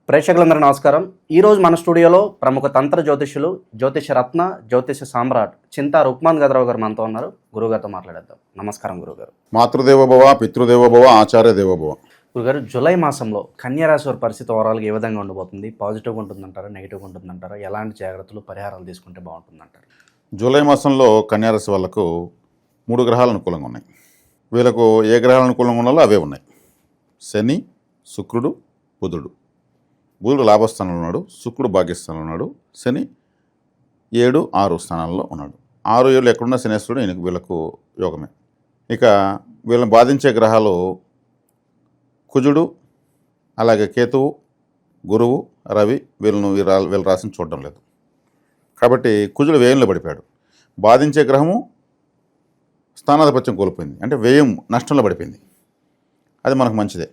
ప్రేక్షకులందరూ నమస్కారం. ఈరోజు మన స్టూడియోలో ప్రముఖ తంత్ర జ్యోతిష్యులు, జ్యోతిష రత్న, జ్యోతిష సామ్రాట్ చింతా రుక్మాన్ గదరావు గారు మనతో ఉన్నారు. గురువుగారితో మాట్లాడేద్దాం. నమస్కారం గురుగారు. మాతృదేవోభవ, పితృదేవోభవ, ఆచార్య దేవోభవ. గురుగారు, జూలై మాసంలో కన్యారాశి వారి పరిస్థితి ఓవరాల్గా ఏ విధంగా ఉండబోతుంది? పాజిటివ్గా ఉంటుందంటారా, నెగిటివ్గా ఉంటుందంటారా? ఎలాంటి జాగ్రత్తలు, పరిహారాలు తీసుకుంటే బాగుంటుందంటారు? జూలై మాసంలో కన్యారాశి వాళ్ళకు 3 గ్రహాలు అనుకూలంగా ఉన్నాయి. వీళ్ళకు ఏ గ్రహాలు అనుకూలంగా ఉన్నాలో అవే ఉన్నాయి. శని, శుక్రుడు, బుధుడు. బుధుడు లాభస్థానంలో ఉన్నాడు, శుక్రుడు భాగ్యస్థానంలో ఉన్నాడు, శని 7, 6 స్థానాల్లో ఉన్నాడు. 6, 7 ఎక్కడున్నా శనేశ్వరుడు ఈయనకు వీళ్ళకు యోగమే. ఇక వీళ్ళని బాధించే గ్రహాలు కుజుడు, అలాగే కేతువు, గురువు, రవి. వీళ్ళ రాశిని చూడడం లేదు కాబట్టి కుజుడు వ్యయంలో పడిపోయాడు. బాధించే గ్రహము స్థానాధిపత్యం కోల్పోయింది, అంటే వ్యయం నష్టంలో పడిపోయింది. అది మనకు మంచిదే.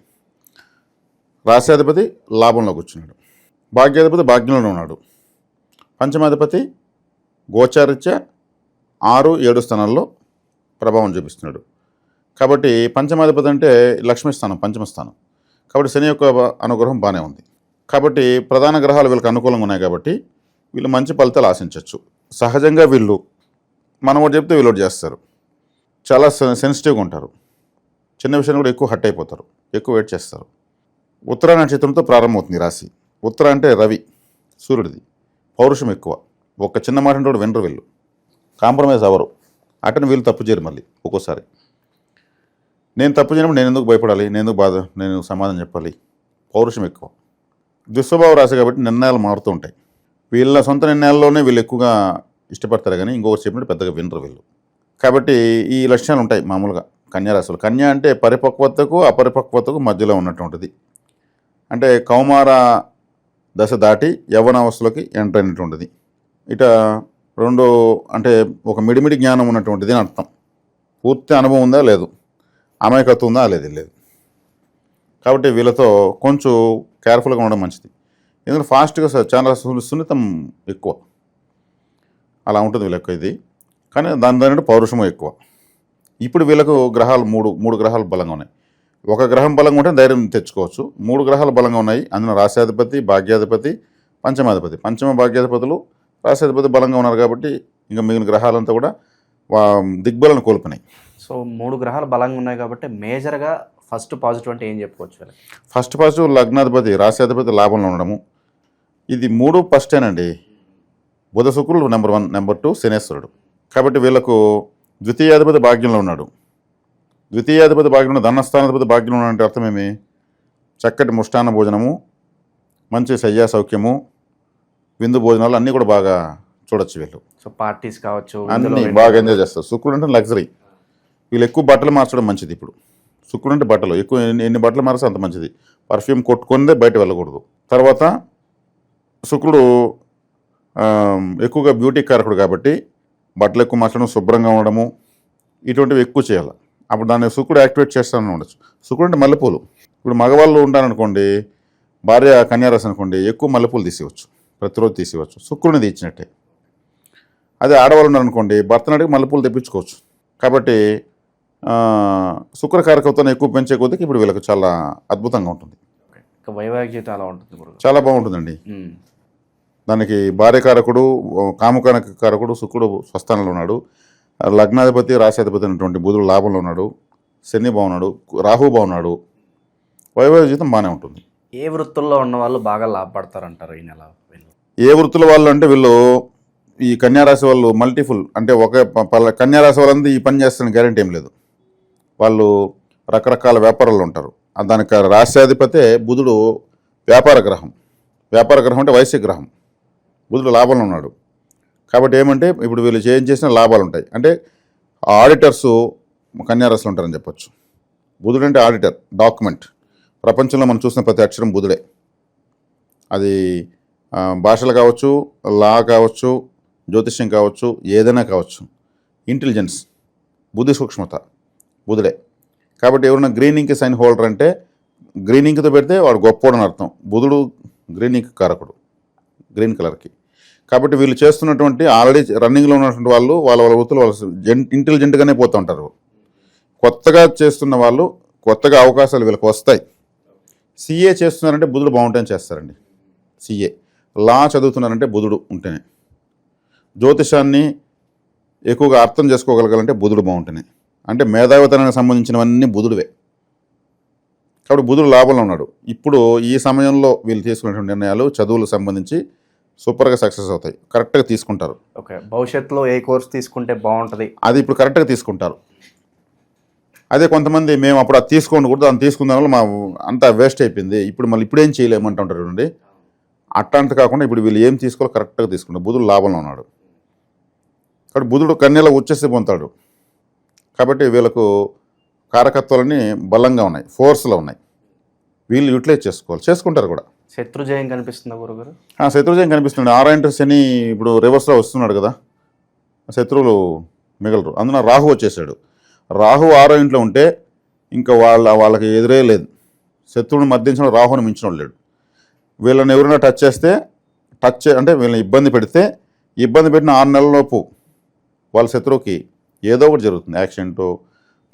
రాశ్యాధిపతి లాభంలో కూర్చున్నాడు, భాగ్యాధిపతి భాగ్యంలో ఉన్నాడు, పంచమాధిపతి గోచారిత్య 6, 7 స్థానాల్లో ప్రభావం చూపిస్తున్నాడు. కాబట్టి పంచమాధిపతి అంటే లక్ష్మీ స్థానం, పంచమ స్థానం. కాబట్టి శని యొక్క అనుగ్రహం బాగానే ఉంది. కాబట్టి ప్రధాన గ్రహాలు వీళ్ళకి అనుకూలంగా ఉన్నాయి కాబట్టి వీళ్ళు మంచి ఫలితాలు ఆశించవచ్చు. సహజంగా వీళ్ళు మనం ఒకటి చెప్తే వీళ్ళు ఒకటి చేస్తారు. చాలా సెన్సిటివ్గా ఉంటారు. చిన్న విషయాన్ని కూడా ఎక్కువ హట్ అయిపోతారు, ఎక్కువ వెయిట్ చేస్తారు. ఉత్తర నక్షత్రంతో ప్రారంభమవుతుంది రాశి. ఉత్తర అంటే రవి, సూర్యుడిది. పౌరుషం ఎక్కువ. ఒక చిన్న మాట అంటే కూడా వినరు వీళ్ళు, కాంప్రమైజ్ అవ్వరు. అటని వీళ్ళు తప్పు చేయరు. మళ్ళీ ఒక్కోసారి నేను తప్పు చేయనప్పుడు నేను ఎందుకు భయపడాలి, నేను సమాధానం చెప్పాలి. పౌరుషం ఎక్కువ. దుస్వభావ రాశి కాబట్టి నిర్ణయాలు మారుతూ ఉంటాయి. వీళ్ళ సొంత నిర్ణయాల్లోనే వీళ్ళు ఎక్కువగా ఇష్టపడతారు, కానీ ఇంకొకటి చెప్పినట్టు పెద్దగా వినరు వీళ్ళు. కాబట్టి ఈ లక్షణాలు ఉంటాయి మామూలుగా కన్యారాశులు. కన్య అంటే పరిపక్వతకు అపరిపక్వతకు మధ్యలో ఉన్నటువంటిది. అంటే కౌమార దశ దాటి యవ్వనావస్థలోకి ఎంటర్ అయినటువంటిది. ఇట రెండు అంటే ఒక మిడిమిడి జ్ఞానం ఉన్నటువంటిది అని అర్థం. పూర్తి అనుభవం ఉందా లేదు, అమాయకత్వం ఉందా లేదు. కాబట్టి వీళ్ళతో కొంచెం కేర్ఫుల్గా ఉండడం మంచిది. ఎందుకంటే ఫాస్ట్గా చాలా సున్నితం ఎక్కువ, అలా ఉంటుంది వీళ్ళకి ఇది. కానీ దాని పౌరుషము ఎక్కువ. ఇప్పుడు వీళ్ళకు గ్రహాలు మూడు గ్రహాలు బలంగా ఉన్నాయి. ఒక గ్రహం బలంగా ఉంటే ధైర్యం తెచ్చుకోవచ్చు. 3 గ్రహాలు బలంగా ఉన్నాయి. అందులో రాశ్యాధిపతి, భాగ్యాధిపతి, పంచమాధిపతి. పంచమ భాగ్యాధిపతులు, రాశ్యాధిపతి బలంగా ఉన్నారు కాబట్టి ఇంకా మిగిలిన గ్రహాలంతా కూడా దిగ్బలను కోల్పోయినాయి. సో 3 గ్రహాలు బలంగా ఉన్నాయి కాబట్టి మేజర్గా ఫస్ట్ పాజిటివ్ అంటే ఏం చెప్పుకోవచ్చు? ఫస్ట్ పాజిటివ్ లగ్నాధిపతి, రాశ్యాధిపతి లాభంలో ఉండడము. ఇది 3 ఫస్టేనండి. బుధ శుక్రుడు నెంబర్ 1, నెంబర్ 2 శనేశ్వరుడు. కాబట్టి వీళ్ళకు ద్వితీయాధిపతి భాగ్యంలో ఉన్నాడు. ద్వితీయాధిపతి భాగ్యంలో, ధనస్థానాధిపతి భాగ్యంలో ఉన్నాడంటే అర్థమేమి? చక్కటి ముష్టాన్న భోజనము, మంచి శయ్యా సౌఖ్యము, విందు భోజనాలు అన్నీ కూడా బాగా చూడొచ్చు వీళ్ళు. సో పార్టీస్ కావచ్చు, అన్నీ బాగా ఎంజాయ్ చేస్తారు. శుక్రుడు అంటే లగ్జరీ. వీళ్ళు ఎక్కువ బట్టలు మార్చడం మంచిది. ఇప్పుడు శుక్రుడు అంటే బట్టలు ఎక్కువ, ఎన్ని బట్టలు మారిస్తే అంత మంచిది. పర్ఫ్యూమ్ కొట్టుకుందే బయట వెళ్ళకూడదు. తర్వాత శుక్రుడు ఎక్కువగా బ్యూటీ కారకుడు కాబట్టి బట్టలు ఎక్కువ మార్చడం, శుభ్రంగా ఉండడము, ఇటువంటివి ఎక్కువ చేయాలి. అప్పుడు దాన్ని శుక్రుడు యాక్టివేట్ చేస్తానని ఉండొచ్చు. శుక్రుడు అంటే మల్లెపూలు. ఇప్పుడు మగవాళ్ళు ఉంటారనుకోండి, భార్య కన్యారాశి అనుకోండి, ఎక్కువ మల్లెపూలు తీసేవచ్చు, ప్రతిరోజు తీసేవచ్చు. శుక్రుడిని తీర్చినట్టే. అదే ఆడవాళ్ళు ఉన్నారనుకోండి, భర్తను అడిగి మల్లెపూలు తెప్పించుకోవచ్చు. కాబట్టి శుక్రకారకత్వాన్ని ఎక్కువ పెంచే కొద్దికి ఇప్పుడు వీళ్ళకి చాలా అద్భుతంగా ఉంటుంది. వైవాహిక జీవితం అలా ఉంటుంది, చాలా బాగుంటుందండి. దానికి భార్యకారకుడు, కారకుడు శుక్రుడు స్వస్థానంలో ఉన్నాడు. లగ్నాధిపతి, రాశ్యాధిపతి అయినటువంటి బుధుడు లాభంలో ఉన్నాడు. శని బాగున్నాడు, రాహు బాగున్నాడు. వైవాహిక జీవితం బాగానే ఉంటుంది. ఏ వృత్తుల్లో ఉన్న వాళ్ళు బాగా లాభపడతారంటారు ఈ నెల? ఏ వృత్తుల వాళ్ళు అంటే వీళ్ళు ఈ కన్యారాశి వాళ్ళు మల్టిఫుల్. అంటే ఒక కన్యారాశి వాళ్ళంతా ఈ పని చేస్తారని గ్యారెంటీ ఏం లేదు. వాళ్ళు రకరకాల వ్యాపారాలు ఉంటారు. దానికి రాశ్యాధిపతే బుధుడు వ్యాపార గ్రహం. వ్యాపార గ్రహం అంటే వైశ్య గ్రహం. బుధుడు లాభంలో ఉన్నాడు కాబట్టి ఏమంటే ఇప్పుడు వీళ్ళు ఏం చేసినా లాభాలు ఉంటాయి. అంటే ఆడిటర్సు కన్యారాశిలో ఉంటారని చెప్పొచ్చు. బుధుడు అంటే ఆడిటర్, డాక్యుమెంట్. ప్రపంచంలో మనం చూసిన ప్రతి అక్షరం బుధుడే. అది భాషలు కావచ్చు, లా కావచ్చు, జ్యోతిష్యం కావచ్చు, ఏదైనా కావచ్చు. ఇంటెలిజెన్స్, బుద్ధి సూక్ష్మత బుధుడే. కాబట్టి ఎవరైనా గ్రీన్ ఇంక్ సైన్ హోల్డర్ అంటే గ్రీన్ ఇంక్తో పెడితే వాడు గొప్పోడని అర్థం. బుధుడు గ్రీన్ ఇంక్ కారకుడు, గ్రీన్ కలర్కి. కాబట్టి వీళ్ళు చేస్తున్నటువంటి ఆల్రెడీ రన్నింగ్లో ఉన్నటువంటి వాళ్ళు వాళ్ళ వృత్తులు వాళ్ళు ఇంటెలిజెంట్గానే పోతూ ఉంటారు. కొత్తగా చేస్తున్న వాళ్ళు కొత్తగా అవకాశాలు వీళ్ళకి వస్తాయి. సీఏ చేస్తున్నారంటే బుధుడు బాగుంటాయని చేస్తారండి. CA. లా చదువుతున్నారంటే బుధుడు ఉంటేనే. జ్యోతిషాన్ని ఎక్కువగా అర్థం చేసుకోగలగాలంటే బుధుడు బాగుంటేనే. అంటే మేధావితనానికి సంబంధించినవన్నీ బుధుడివే. కాబట్టి బుధుడు లాభంలో ఉన్నాడు. ఇప్పుడు ఈ సమయంలో వీళ్ళు తీసుకున్నటువంటి నిర్ణయాలు చదువులకు సంబంధించి సూపర్గా సక్సెస్ అవుతాయి. కరెక్ట్గా తీసుకుంటారు. ఓకే, భవిష్యత్తులో ఏ కోర్స్ తీసుకుంటే బాగుంటుంది అది ఇప్పుడు కరెక్ట్గా తీసుకుంటారు. అదే కొంతమంది మేము అప్పుడు అది తీసుకోకూడదు, దాన్ని తీసుకున్న వల్ల మా అంతా వేస్ట్ అయిపోయింది, ఇప్పుడు మళ్ళీ ఇప్పుడేం చేయలేమంటుంటారు చూడండి. అట్లాంటి కాకుండా ఇప్పుడు వీళ్ళు ఏం తీసుకోవాలో కరెక్ట్గా తీసుకుంటారు. బుధుడు లాభంలో ఉన్నాడు. కాబట్టి బుధుడు కన్యలో వచ్చేసి పొందుతాడు. కాబట్టి వీళ్ళకు కారకత్వాలన్నీ బలంగా ఉన్నాయి, ఫోర్స్లో ఉన్నాయి. వీళ్ళు యూటిలైజ్ చేసుకుంటారు కూడా. శత్రుజయం కనిపిస్తుందా గురుగారు? శత్రుజయం కనిపిస్తుంది. 6 శని ఇప్పుడు రివర్స్లో వస్తున్నాడు కదా, శత్రువులు మిగలరు. అందున రాహు వచ్చేసాడు. రాహు 6వ ఇంట్లో ఉంటే ఇంకా వాళ్ళకి ఎదురే లేదు. శత్రువుని మధ్యించిన రాహుని మించిన లేడు. వీళ్ళని ఎవరైనా టచ్ అంటే వీళ్ళని ఇబ్బంది పెట్టిన 6 నెలలలోపు వాళ్ళ శత్రువుకి ఏదో ఒకటి జరుగుతుంది. యాక్సిడెంటు,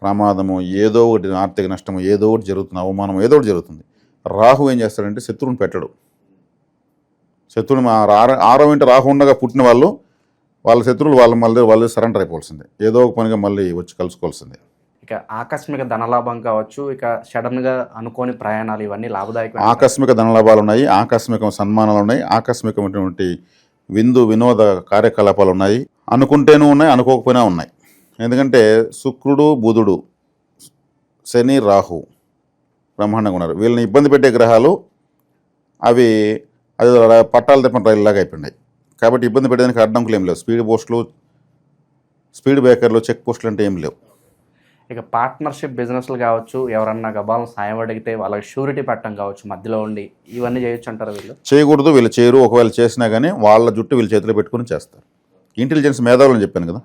ప్రమాదము, ఏదో ఒకటి ఆర్థిక నష్టము, ఏదో ఒకటి జరుగుతుంది, అవమానం ఏదో ఒకటి జరుగుతుంది. రాహు ఏం చేస్తాడంటే శత్రువుని పెట్టడు. శత్రువుని 6వ ఇంటి రాహు ఉండగా పుట్టిన వాళ్ళ శత్రువులు వాళ్ళు సరెండర్ అయిపోవాల్సిందే. ఏదో ఒక పనిగా మళ్ళీ వచ్చి కలుసుకోవాల్సిందే. ఇక ఆకస్మిక ధనలాభం కావచ్చు, ఇక సడన్గా అనుకోని ప్రయాణాలు, ఇవన్నీ లాభదాయకం. ఆకస్మిక ధనలాభాలు ఉన్నాయి, ఆకస్మిక సన్మానాలు ఉన్నాయి, ఆకస్మికమైనటువంటి వినోద కార్యకలాపాలు ఉన్నాయి. అనుకుంటేనూ ఉన్నాయి, అనుకోకపోయినా ఉన్నాయి. ఎందుకంటే శుక్రుడు, బుధుడు, శని, రాహు బ్రహ్మాండంగా ఉన్నారు. వీళ్ళని ఇబ్బంది పెట్టే గ్రహాలు అది పట్టాలు తెప్పని రైలులాగా అయిపోయినాయి. కాబట్టి ఇబ్బంది పెట్టడానికి అడ్డంకులు ఏం లేవు. స్పీడ్ బ్రేకర్లు, చెక్ పోస్టులు అంటే ఏం లేవు. ఇక పార్ట్నర్షిప్ బిజినెస్లు కావచ్చు, ఎవరన్నా గబాలను సాయం అడిగితే వాళ్ళకి షూరిటీ పెట్టడం కావచ్చు, మధ్యలో ఉండి ఇవన్నీ చేయొచ్చు అంటారు. వీళ్ళు చేయకూడదు, వీళ్ళు చేయరు. ఒకవేళ చేసినా కానీ వాళ్ళ జుట్టు వీళ్ళ చేతిలో పెట్టుకుని చేస్తారు. ఇంటెలిజెన్స్ మేధావులు అని చెప్పాను కదా,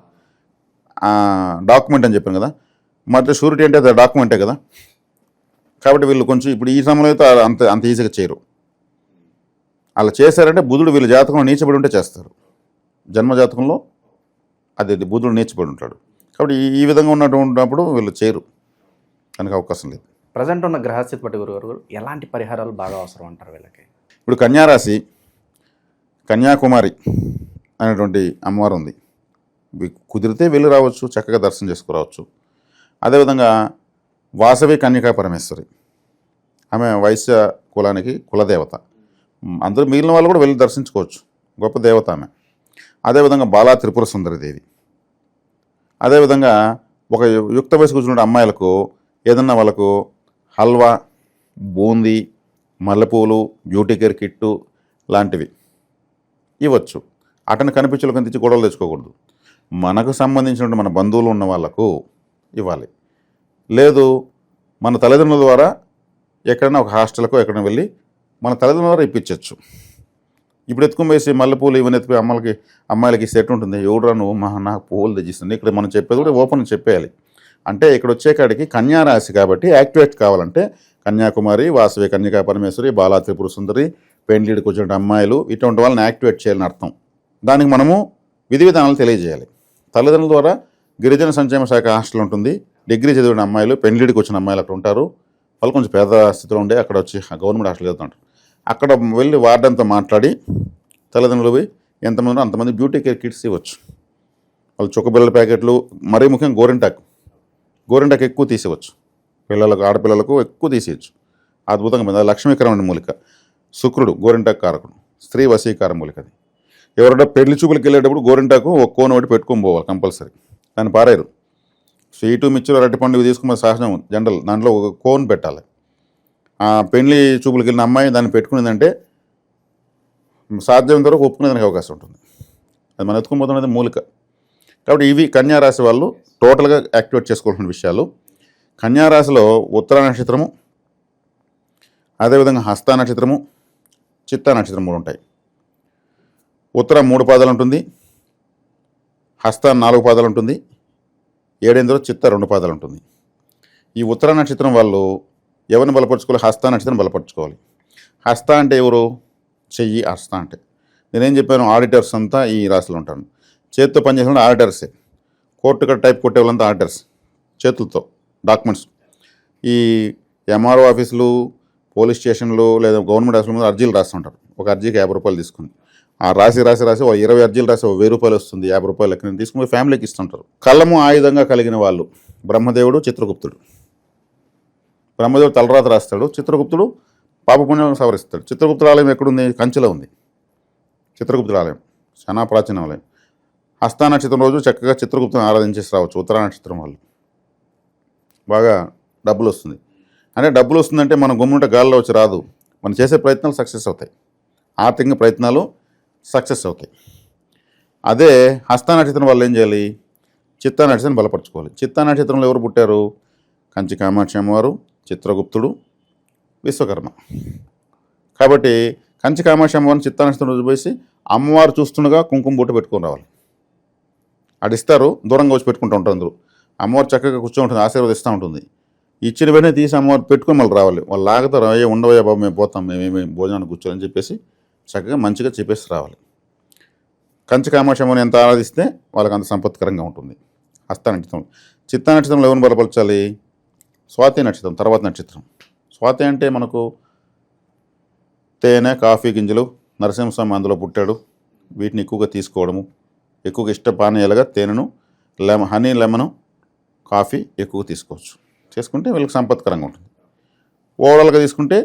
డాక్యుమెంట్ అని చెప్పాను కదా, మధ్య షూరిటీ అంటే అది డాక్యుమెంటే కదా. కాబట్టి వీళ్ళు కొంచెం ఇప్పుడు ఈ సమయంలో అయితే అంత ఈజీగా చేయరు. అలా చేశారంటే బుధుడు వీళ్ళ జాతకంలో నీచబడి ఉంటే చేస్తారు. జన్మజాతకంలో అది బుధుడు నీచబడి ఉంటాడు. కాబట్టి ఈ విధంగా ఉన్నప్పుడు వీళ్ళు చేయరు, దానికి అవకాశం లేదు. ప్రజెంట్ ఉన్న గ్రహస్థితి బట్టి గురుగారు ఎలాంటి పరిహారాలు బాగా అవసరం అంటారు వీళ్ళకి? ఇప్పుడు కన్యారాశి, కన్యాకుమారి అనేటువంటి అమ్మవారు ఉంది. కుదిరితే వెళ్ళి రావచ్చు, చక్కగా దర్శనం చేసుకురావచ్చు. అదేవిధంగా వాసవి కన్యకా పరమేశ్వరి, ఆమె వైశ్య కులానికి కులదేవత. అందరూ మిగిలిన వాళ్ళు కూడా వెళ్ళి దర్శించుకోవచ్చు, గొప్ప దేవత ఆమె. అదేవిధంగా బాలా త్రిపుర సుందరిదేవి. అదేవిధంగా ఒక యుక్త వయసు కూర్చున్న అమ్మాయిలకు ఏదన్నా వాళ్ళకు హల్వా, బూందీ, మల్లెపూలు, బ్యూటీ కేర్ కిట్టు లాంటివి ఇవ్వచ్చు. అటను కనిపించలకు తెచ్చి గొడవలు తెచ్చుకోకూడదు. మనకు సంబంధించినటువంటి మన బంధువులు ఉన్న వాళ్ళకు ఇవ్వాలి. లేదు మన తల్లిదండ్రుల ద్వారా ఎక్కడైనా ఒక హాస్టల్కో ఎక్కడైనా వెళ్ళి మన తల్లిదండ్రుల ద్వారా ఇప్పించవచ్చు. ఇప్పుడు ఎత్తుకుని వేసి మల్లెపూలు ఇవన్నీ ఎత్తుకుని అమ్మాయిలకి సెట్ ఉంటుంది. ఎవడురా నువ్వు నాకు పువ్వులు తెచ్చిస్తుంది. ఇక్కడ మనం చెప్పేది కూడా ఓపెన్ చెప్పేయాలి. అంటే ఇక్కడ వచ్చేకాడికి కన్యారాశి కాబట్టి యాక్టివేట్ కావాలంటే కన్యాకుమారి, వాసవి కన్యకా పరమేశ్వరి, బాలా త్రిపుర సుందరి, పెండ్లిడికి వచ్చిన అమ్మాయిలు, ఇటువంటి వాళ్ళని యాక్టివేట్ చేయాలని అర్థం. దానికి మనము విధి విధానాలు తెలియజేయాలి. తల్లిదండ్రుల ద్వారా గిరిజన సంక్షేమ శాఖ హాస్టల్ ఉంటుంది. డిగ్రీ చదివిన అమ్మాయిలు, పెండ్లిడికి వచ్చిన అమ్మాయిలు అక్కడ ఉంటారు. వాళ్ళు కొంచెం పేద స్థితిలో ఉండే అక్కడ వచ్చి గవర్నమెంట్ హాస్టల్ చదువుతుంటారు. అక్కడ వెళ్ళి వార్డెన్తో మాట్లాడి తల్లిదండ్రులు పోయి ఎంతమంది అంతమంది బ్యూటీ కేర్ కిట్స్ ఇవ్వచ్చు. వాళ్ళు చుక్కబిల్లల ప్యాకెట్లు, మరీ ముఖ్యంగా గోరింటాకు ఎక్కువ తీసివచ్చు. పిల్లలకు, ఆడపిల్లలకు ఎక్కువ తీసేయచ్చు. అద్భుతంగా మీద లక్ష్మీకరమైన మూలిక. శుక్రుడు గోరింటాకు కారకుడు, స్త్రీ వశీకార మూలిక. అది ఎవరైనా పెళ్లి చూపులకు వెళ్ళేటప్పుడు గోరింటాకు ఒక కోన్ ఒకటి పెట్టుకొని పోవాలి కంపల్సరీ, దాన్ని పారేరు. స్వీటు, మిక్చర్, అరటిపండు ఇవి తీసుకున్న సహజం జనరల్. దాంట్లో ఒక కోన్ పెట్టాలి. పెళ్లి చూపులకు వెళ్ళిన అమ్మాయి దాన్ని పెట్టుకునేదంటే సాధ్యమైనంత వరకు ఒప్పుకునేదానికి అవకాశం ఉంటుంది. అది మనం ఎత్తుకుపోతున్నది మూలిక. కాబట్టి ఇవి కన్యారాశి వాళ్ళు టోటల్గా యాక్టివేట్ చేసుకోవాల్సిన విషయాలు. కన్యారాశిలో ఉత్తర నక్షత్రము, అదేవిధంగా హస్త నక్షత్రము, చిత్తా నక్షత్రం 3 ఉంటాయి. ఉత్తర 3 పాదాలు ఉంటుంది, హస్త 4 పాదాలు ఉంటుంది, 7 చిత్త 2 పాదాలు ఉంటుంది. ఈ ఉత్తర నక్షత్రం వాళ్ళు ఎవరిని బలపరుచుకోవాలి? హస్త నక్షత్రం బలపరుచుకోవాలి. హస్త అంటే ఎవరు? చెయ్యి. హస్త అంటే నేనేం చెప్పాను, ఆడిటర్స్ అంతా ఈ రాశిలో ఉంటాను. చేతితో పనిచేసిన ఆడిటర్సే. కోర్టు టైప్ కొట్టే వాళ్ళంతా ఆడిటర్స్, చేతులతో డాక్యుమెంట్స్. ఈ ఎంఆర్ఓ ఆఫీసులు, పోలీస్ స్టేషన్లు లేదా గవర్నమెంట్ ఆఫీసుల మీద అర్జీలు రాస్తుంటారు. ఒక అర్జీకి 50 రూపాయలు తీసుకుని ఆ రాసి ఓ 20 అర్జీలు రాసి ఓ 1000 రూపాయలు వస్తుంది, 50 రూపాయలు లెక్కన తీసుకుని ఫ్యామిలీకి ఇస్తుంటారు. కళ్ళము ఆయుధంగా కలిగిన వాళ్ళు బ్రహ్మదేవుడు, చిత్రగుప్తుడు. బ్రహ్మదేవుడు తలరాత రాస్తాడు, చిత్రగుప్తుడు పాపపుణ్యాలను సవరిస్తాడు. చిత్రగుప్తుడు ఆలయం ఎక్కడుంది? కంచిలో ఉంది చిత్రగుప్తుడు ఆలయం, చాలా ప్రాచీన ఆలయం. హస్త నక్షత్రం రోజు చక్కగా చిత్రగుప్తుని ఆరాధించేసి రావచ్చు. ఉత్తరా నక్షత్రం వాళ్ళు బాగా డబ్బులు వస్తుంది. అంటే డబ్బులు వస్తుందంటే మనం గుమ్ముంటే గాల్లో వచ్చి రాదు. మనం చేసే ప్రయత్నాలు సక్సెస్ అవుతాయి, ఆర్థికంగా ప్రయత్నాలు సక్సెస్ అవుతాయి. అదే హస్త నక్షత్రం వాళ్ళు ఏం చేయాలి? చిత్తా నక్షత్రం బలపరచుకోవాలి. చిత్తా నక్షత్రంలో ఎవరు పుట్టారు? కంచి కామాక్షి అమ్మవారు, చిత్రగుప్తుడు, విశ్వకర్మ. కాబట్టి కంచి కామాక్షి అమ్మవారిని చిత్తా నక్షత్రం రోజు పోసి అమ్మవారు చూస్తుండగా కుంకుమ బొట్టు పెట్టుకొని రావాలి. అడిస్తారు, దూరంగా వచ్చి పెట్టుకుంటూ ఉంటారు అందరూ. అమ్మవారు చక్కగా కూర్చో ఉంటుంది, ఆశీర్వదిస్తూ ఉంటుంది. ఇచ్చిన వెంటనే తీసి అమ్మవారు పెట్టుకొని మళ్ళీ రావాలి. వాళ్ళు లాగుతారు, అయ్యే ఉండవయ్యా బాబు మేము పోతాం, మేమేమి భోజనానికి కూర్చోని చెప్పేసి చక్కగా మంచిగా చెప్పేసి రావాలి. కంచి కామాక్షి అమ్మని ఎంత ఆరాధిస్తే వాళ్ళకి అంత సంపత్కరంగా ఉంటుంది. హస్త నక్షత్రం. చిత్తా నక్షత్రంలో ఎవరిని బలపరచాలి? స్వాతి నక్షత్రం తర్వాత నక్షత్రం. స్వాతి అంటే మనకు తేనె, కాఫీ గింజలు, నరసింహస్వామి అందులో పుట్టాడు, వీటిని ఎక్కువగా తీసుకోవడము, ఎక్కువగా ఇష్టపానీయాలుగా తేనెను, హనీ, లెమను, కాఫీ ఎక్కువగా తీసుకోవచ్చు. చేసుకుంటే వీళ్ళకి సంపత్కరంగా ఉంటుంది. ఓవరాల్గా తీసుకుంటే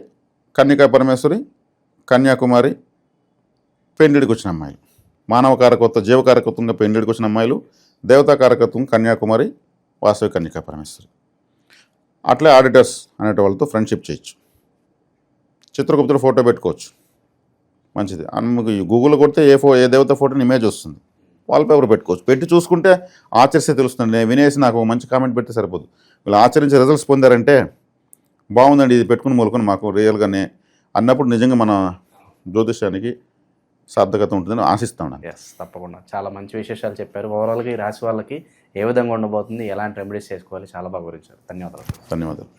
కన్యకా పరమేశ్వరి, కన్యాకుమారి, పెండిడికి వచ్చిన అమ్మాయిలు. మానవ కారకత్వం, జీవకారకత్వంగా పెండిడికి వచ్చిన అమ్మాయిలు, దేవతా కారకత్వం కన్యాకుమారి, వాసవి కన్యకా పరమేశ్వరి. అట్లే ఆడిటర్స్ అనేట వాళ్ళతో ఫ్రెండ్షిప్ చేయొచ్చు. చిత్రగుప్తుడు ఫోటో పెట్టుకోవచ్చు, మంచిది. గూగుల్లో కొడితే ఏ దేవత ఫోటోని ఇమేజ్ వస్తుంది, వాల్పేపర్ పెట్టుకోవచ్చు. పెట్టి చూసుకుంటే ఆచరిస్తే తెలుస్తుంది. నేను వినేసి నాకు ఒక మంచి కామెంట్ పెడితే సరిపోదు. వీళ్ళు ఆచరించి రిజల్ట్స్ పొందారంటే బాగుందండి, ఇది పెట్టుకుని మొలుకొని మాకు రియల్గానే అన్నప్పుడు నిజంగా మన జ్యోతిష్యానికి సార్థకత ఉంటుందని ఆశిస్తా ఉన్నాను. ఎస్, తప్పకుండా చాలా మంచి విశేషాలు చెప్పారు. ఓవరాల్గా ఈ రాశి వాళ్ళకి ఏ విధంగా ఉండబోతుంది, ఎలాంటి రెమెడీస్ చేసుకోవాలి, చాలా బాగా వివరించారు. ధన్యవాదాలు. ధన్యవాదాలు.